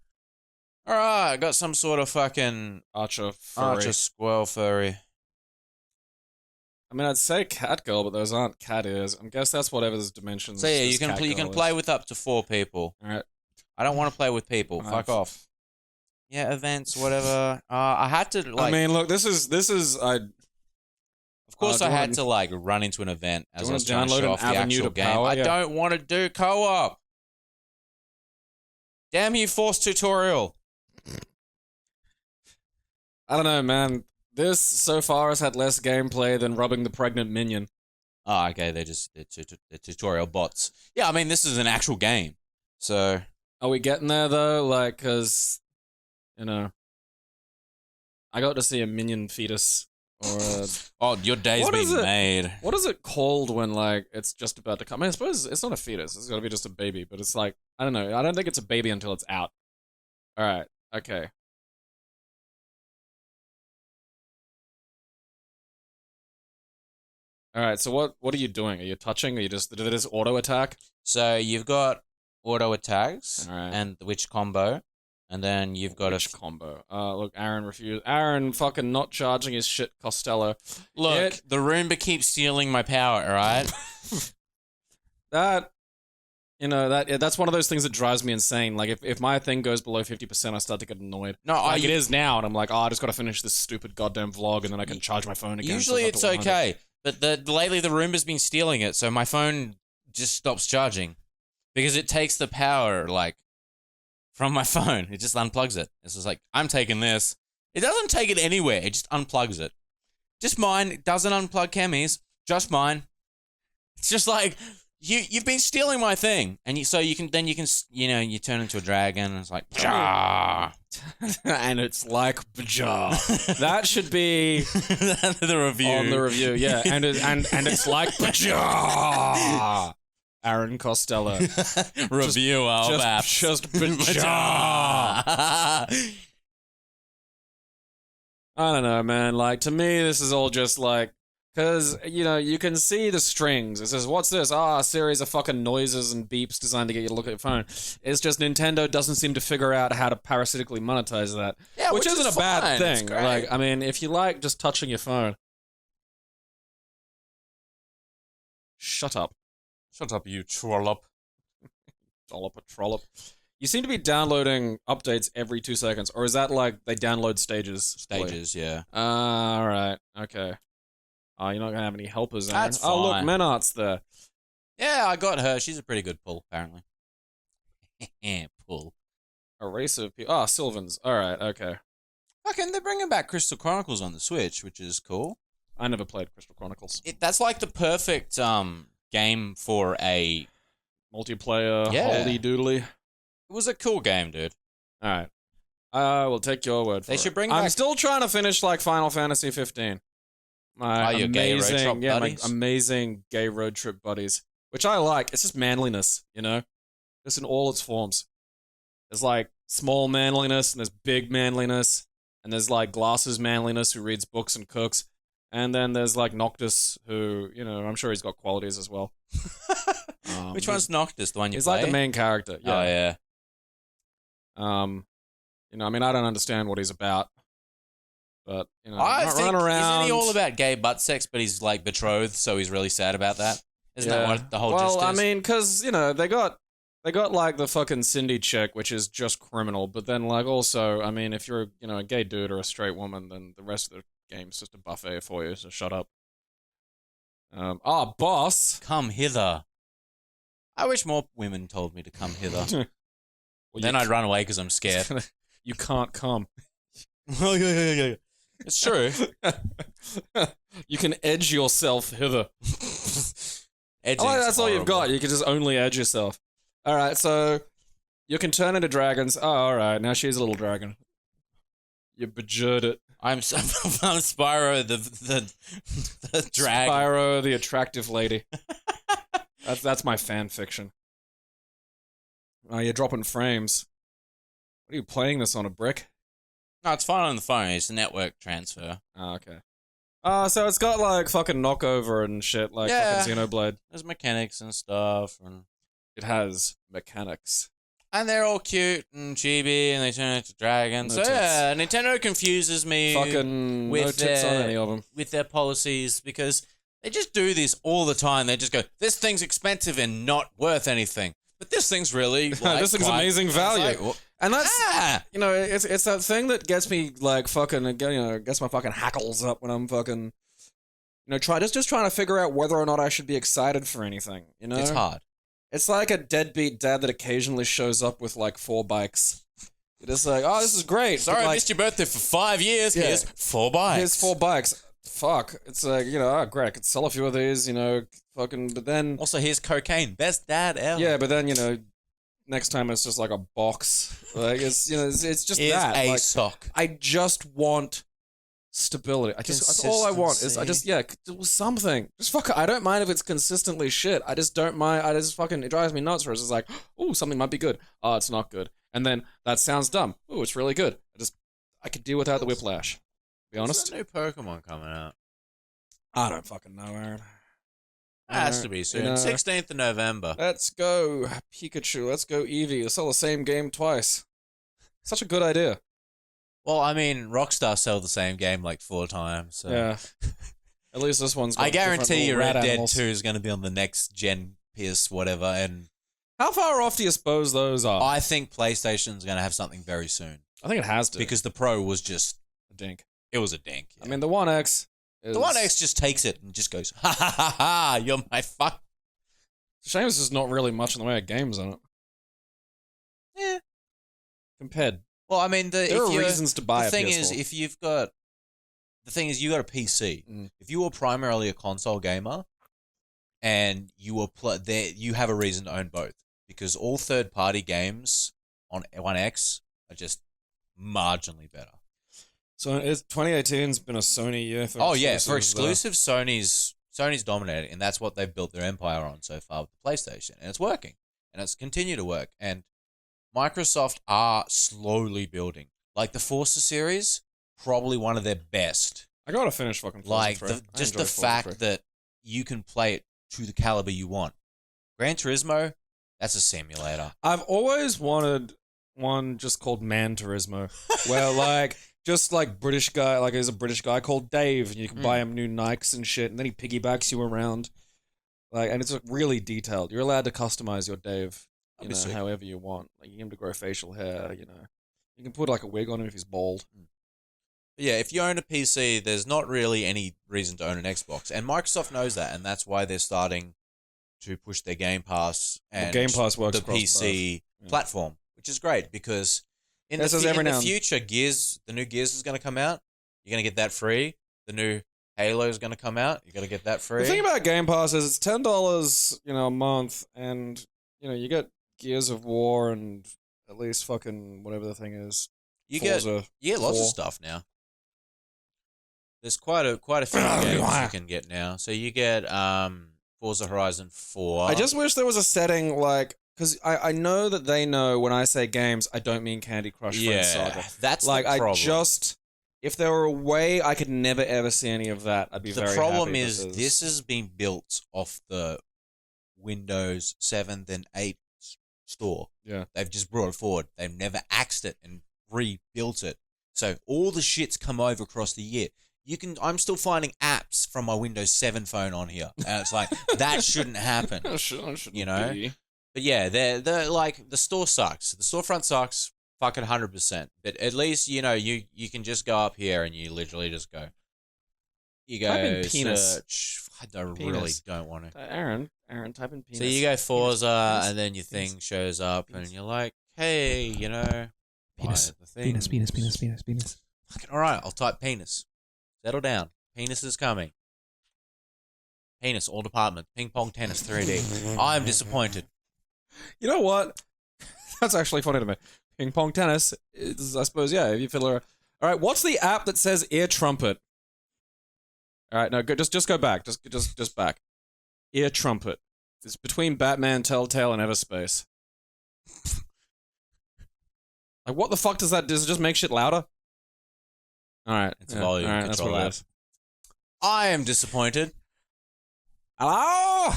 Alright, I got some sort of fucking... Archer furry. squirrel furry. I mean, I'd say cat girl, but those aren't cat ears. I guess that's whatever the dimensions. So yeah, this you can cat play girl with up to 4 people. is. Alright. I don't want to play with people. Fuck off. Yeah, events, whatever. I had to like. I mean, look, this is. Of course, do I you had wanna- to like run into an event as I wanna was trying to download show an off the avenue actual to game. power? I Yeah. don't want to do co-op. Damn you, Force Tutorial. I don't know, man. This so far has had less gameplay than rubbing the pregnant minion. Oh, okay. They're tutorial bots. Yeah, I mean, this is an actual game. So Are we getting there though? Like, cause I got to see a minion fetus or a... oh, your day's What is been it? made. What is it called when like it's just about to come? I mean, I suppose it's not a fetus. It's got to be just a baby. But it's like I don't know. I don't think it's a baby until it's out. All right. Okay. All right. So what are you doing? Are you touching? Are you just did it just auto attack? So you've got auto attacks Alright. and the witch combo, and then you've got Which combo? Look, Aaron refused. Aaron fucking not charging his shit, Costello. look. The Roomba keeps stealing my power. All right. That's one of those things that drives me insane. Like if my thing goes below 50%, I start to get annoyed. No, Like it is now, and I'm like, oh, I just got to finish this stupid goddamn vlog, and then I can charge my phone again. Usually so it's up to 100. okay, but lately the Roomba's been stealing it, so my phone just stops charging because it takes the power like from my phone. It just unplugs it. It's just like I'm taking this. It doesn't take it anywhere. It just unplugs it. Just mine. It doesn't unplug Kemi's. Just mine. It's just like you've been stealing my thing, and you turn into a dragon, and it's like Jah. And it's like Bajar. That should be the review. on the review, yeah. And it's like Bajar. Aaron Costello. Review of apps. Just Bajar. I don't know, man. Like, to me, this is all just like, Because, you can see the strings. It says, what's this? A series of fucking noises and beeps designed to get you to look at your phone. It's just Nintendo doesn't seem to figure out how to parasitically monetize that. Yeah, which isn't is a bad fine. thing. Like, I mean, if you like just touching your phone. Shut up. Shut up, you trollop. Trollop. You seem to be downloading updates every 2 seconds, or is that like they download stages? Stages, yeah. Alright, okay. You're not gonna have any helpers, Aaron. That's Oh, look, fine. Menart's there. Yeah, I got her. She's a pretty good pull, apparently. Pull. A race of people. Oh, Sylvans. Alright, okay. Fucking, they're bringing back Crystal Chronicles on the Switch, which is cool. I never played Crystal Chronicles. That's like the perfect game for a Multiplayer, holy doodly. It was a cool game, dude. Alright. I will take your word for it. They should bring I'm back... still trying to finish, like, Final Fantasy 15. My your gay road trip my buddies? amazing gay road trip buddies. Which I like. It's just manliness, Just in all its forms. There's, like, small manliness, and there's big manliness, and there's, like, glasses manliness who reads books and cooks. And then there's, like, Noctis, who, I'm sure he's got qualities as well. Which one's Noctis? The one you He's play? like the main character. Yeah. Oh, yeah. I mean, I don't understand what he's about. But, I think, run around. Isn't he all about gay butt sex, but he's, like, betrothed, so he's really sad about that? Isn't that what the whole gist is? Well, I mean, because, they got, like, the fucking Cindy chick, which is just criminal. But then, like, also, I mean, if you're, a gay dude or a straight woman, then the rest of the game's just a buffet for you, so shut up. Boss! Come hither. I wish more women told me to come hither. Well, then I'd run away because I'm scared. You can't come. Oh, yeah. It's true. You can edge yourself hither. That's all you've got. You can just only edge yourself. All right, so you can turn into dragons. Oh, all right. Now she's a little dragon. You bejeweled it. I'm Spyro, the dragon. Spyro, the attractive lady. That's my fan fiction. Oh, you're dropping frames. What are you playing this on, a brick? No, it's fine on the phone. It's a network transfer. Oh, okay. So it's got, like, fucking knockover and shit, like fucking Xenoblade. There's mechanics and stuff, and it has mechanics. And they're all cute and chibi, and they turn into dragons. No So yeah, Nintendo confuses me fucking with no tits on any of them. With their policies, because they just do this all the time. They just go, this thing's expensive and not worth anything. But this thing's really, like, this thing's amazing value. Like, well, and that's, it's that thing that gets me, like, fucking, gets my fucking hackles up when I'm fucking, just trying to figure out whether or not I should be excited for anything, It's hard. It's like a deadbeat dad that occasionally shows up with, like, 4 bikes. You're just like, oh, this is great. Sorry, like, I missed your birthday for 5 years. Yeah. Here's 4 bikes. Here's 4 bikes. Fuck. It's like, great, I could sell a few of these, fucking, but then... Also, here's cocaine. Best dad ever. Yeah, but then, next time it's just like a box. Like, it's just here's that. a like, sock. I just want stability. That's all I want is something. Just fuck it. I don't mind if it's consistently shit. I just don't mind. It drives me nuts. Where it's just like, oh, something might be good. Oh, it's not good. And then that sounds dumb. Oh, it's really good. I could deal without the whiplash. Be honest. There's a new Pokemon coming out. I don't fucking know, Aaron. It has to be soon. 16th of November. Let's go Pikachu. Let's go Eevee. Let's sell the same game twice. Such a good idea. Well, I mean, Rockstar sell the same game like 4 times. So. Yeah. At least this one's got I guarantee you Red Dead animals. 2 is going to be on the next gen PS whatever. And how far off do you suppose those are? I think PlayStation's going to have something very soon. I think it has to. Because the Pro was just... a dink. It was a dink. Yeah. I mean, the One X is... The One X just takes it and just goes, ha ha ha ha, you're my fuck. It's a shame there's just not really much in the way of games on it. Yeah. Compared. Well, I mean, there are reasons to buy a PS4. The thing is, you got a PC. Mm. If you were primarily a console gamer and you were you have a reason to own both, because all third-party games on One X are just marginally better. So 2018's been a Sony year for for exclusive, Sony's dominating, and that's what they've built their empire on so far with the PlayStation, and it's working, and it's continued to work, and Microsoft are slowly building. Like the Forza series, probably one of their best I gotta finish fucking Forza Like 3. just the fact that you can play it to the caliber you want. Gran Turismo, that's a simulator. I've always wanted one just called Man Turismo, where like just like British guy, like there's a British guy called Dave, and you can buy him new Nikes and shit, and then he piggybacks you around, like, and it's really detailed. You're allowed to customize your Dave, however you want. Like you get him to grow facial hair, you can put like a wig on him if he's bald. Yeah, if you own a PC, there's not really any reason to own an Xbox, and Microsoft knows that, and that's why they're starting to push their Game Pass and Game Pass works the PC platform, which is great because in the future, the new Gears is going to come out. You're going to get that free. The new Halo is going to come out. You're going to get that free. The thing about Game Pass is it's $10, a month, and you get Gears of War and at least fucking whatever the thing is. You Forza get lots of stuff now. There's quite a few games you can get now. So you get Forza Horizon 4. I just wish there was a setting like, because I know that they know when I say games, I don't mean Candy Crush Friends Saga. That's like the problem. If there were a way I could never ever see any of that, I'd be very happy. The problem is this has been built off the Windows 7 then 8 store. Yeah. They've just brought it forward. They've never axed it and rebuilt it. So all the shit's come over across the year. I'm still finding apps from my Windows 7 phone on here. And it's like, that shouldn't happen. Shouldn't be. But yeah, they're like, the store sucks. The storefront sucks fucking 100%. But at least, you can just go up here and you literally just go. You go type in penis. Search. Really don't want to. Aaron, type in penis. So you go Forza penis, and then your thing shows up and you're like, hey, penis. Fucking all right, I'll type penis. Settle down. Penis is coming. Penis, all department. Ping pong tennis 3D. I'm disappointed. You know what? That's actually funny to me. Ping pong tennis is, I suppose, yeah, if you fiddle around. All right, what's the app that says ear trumpet? All right, no, just go back. Just back. Ear trumpet. It's between Batman, Telltale, and Everspace. Like, what the fuck does that do? Does it just make shit louder? All right. It's a volume control. That's what it is. I am disappointed. Hello?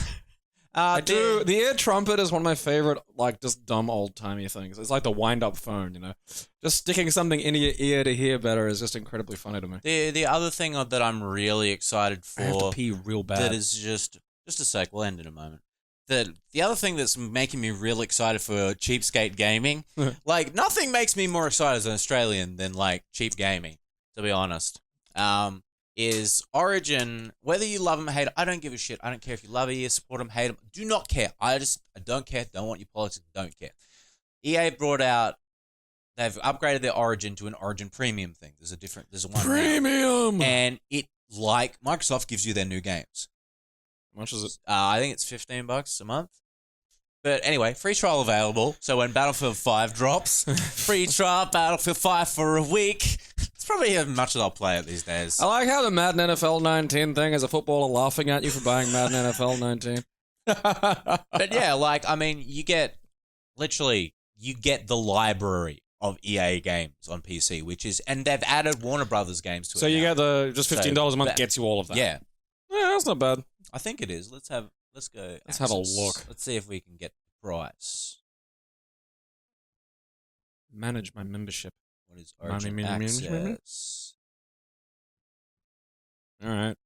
The ear trumpet is one of my favorite, like, just dumb old-timey things. It's like the wind-up phone, Just sticking something in your ear to hear better is just incredibly funny to me. The other thing that I'm really excited for... I have to pee real bad. That is just a sec, we'll end in a moment. The other thing that's making me real excited for cheapskate gaming, like, nothing makes me more excited as an Australian than, like, cheap gaming, to be honest, is Origin. Whether you love them or hate them, I don't give a shit. I don't care if you love it, support them, hate them. Do not care. I don't care. Don't want your politics. Don't care. EA brought out, they've upgraded their Origin to an Origin Premium thing. There's one Premium! Now. And it, like, Microsoft gives you their new games. How much is it? I think it's $15 a month. But anyway, free trial available. So when Battlefield 5 drops, free trial Battlefield 5 for a week. It's probably how much I'll play it these days. I like how the Madden NFL 19 thing is a footballer laughing at you for buying Madden NFL 19. But yeah, like, I mean, you get the library of EA games on PC, and they've added Warner Brothers games to it. So you get just $15 a month gets you all of that. Yeah. Yeah, that's not bad. I think it is. Let's go. Let's have a look. Let's see if we can get the price. Manage my membership. What is Origin Access? All right.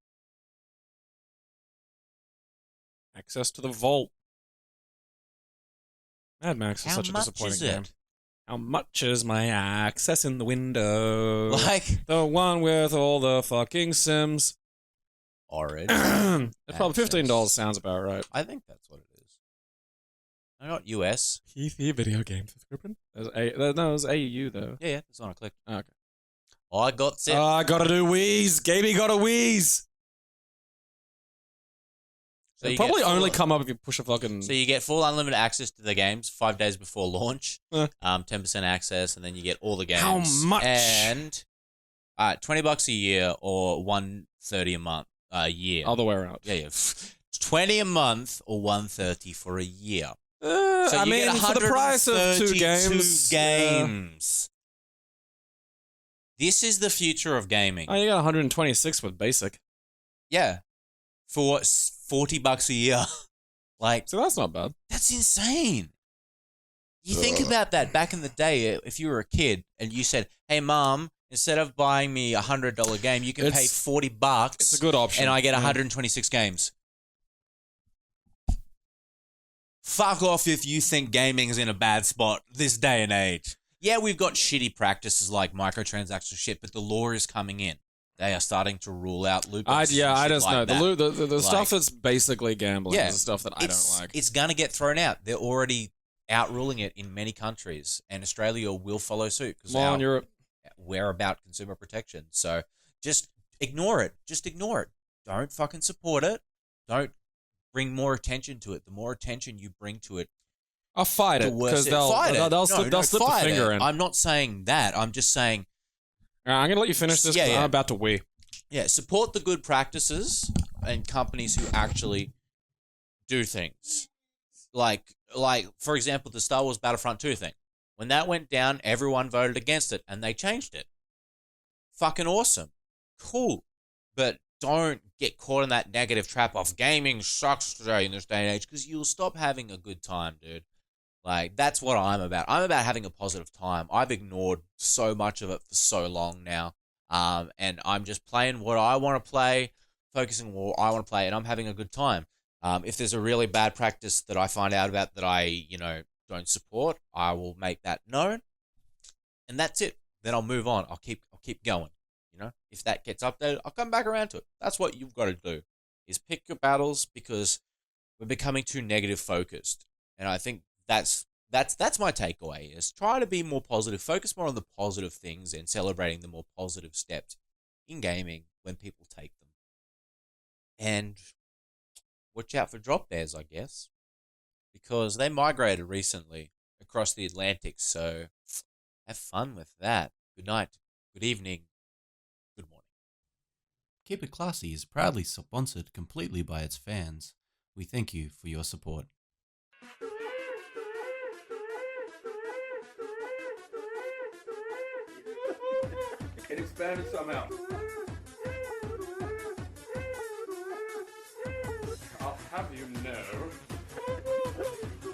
Access to the vault. Mad Max is such a disappointing game. How much is my access in the window? Like the one with all the fucking Sims. Origin. It's probably $15 sounds about right. I think that's what it is. No, not US. PC video game subscription? No, it was AU though. Yeah, that's on a click. Oh, okay. I got it. I gotta do wheeze. Gaby got a wheeze. So it'll probably only come up if you push a fucking... So you get full unlimited access to the games 5 days before launch. 10% access, and then you get all the games. How much? And $20 a year or $130 a month. A year. Other way around. Yeah. It's $20 a month or $130 for a year. So I mean, for the price of 2 games. games. This is the future of gaming. Oh, you got 126 with basic. Yeah. For $40 a year. Like, So that's not bad. that's insane. You think about that back in the day, if you were a kid and you said, hey, Mom, instead of buying me a $100 game, you can pay $40. It's a good option. And I get 126 games. Fuck off if you think gaming is in a bad spot this day and age. Yeah, we've got shitty practices like microtransaction shit, but the law is coming in. They are starting to rule out loopholes. I just like know. that. The stuff that's basically gambling is the stuff that I don't like. It's going to get thrown out. They're already outruling it in many countries, and Australia will follow suit. Well, in Europe. We're about consumer protection. So just ignore it. Just ignore it. Don't fucking support it. Don't bring more attention to it. The more attention you bring to it, I'll fight it because they'll slip the finger in. I'm not saying that. I'm just saying. I'm going to let you finish this because I'm about to wee. Yeah, support the good practices and companies who actually do things. Like for example, the Star Wars Battlefront 2 thing. When that went down, everyone voted against it and they changed it. Fucking awesome. Cool. But don't get caught in that negative trap of gaming sucks today in this day and age because you'll stop having a good time, dude. Like, that's what I'm about. I'm about having a positive time. I've ignored so much of it for so long now. And I'm just playing what I want to play, focusing on what I want to play, and I'm having a good time. If there's a really bad practice that I find out about that I, don't support, I will make that known. And that's it. Then I'll move on. I'll keep going. If that gets updated, I'll come back around to it. That's what you've got to do, is pick your battles because we're becoming too negative focused. And I think that's my takeaway, is try to be more positive, focus more on the positive things and celebrating the more positive steps in gaming when people take them. And watch out for drop bears, I guess, because they migrated recently across the Atlantic, so have fun with that. Good night, good evening, good morning. Keep It Classy is proudly sponsored completely by its fans. We thank you for your support. It expanded somehow. I'll have you know.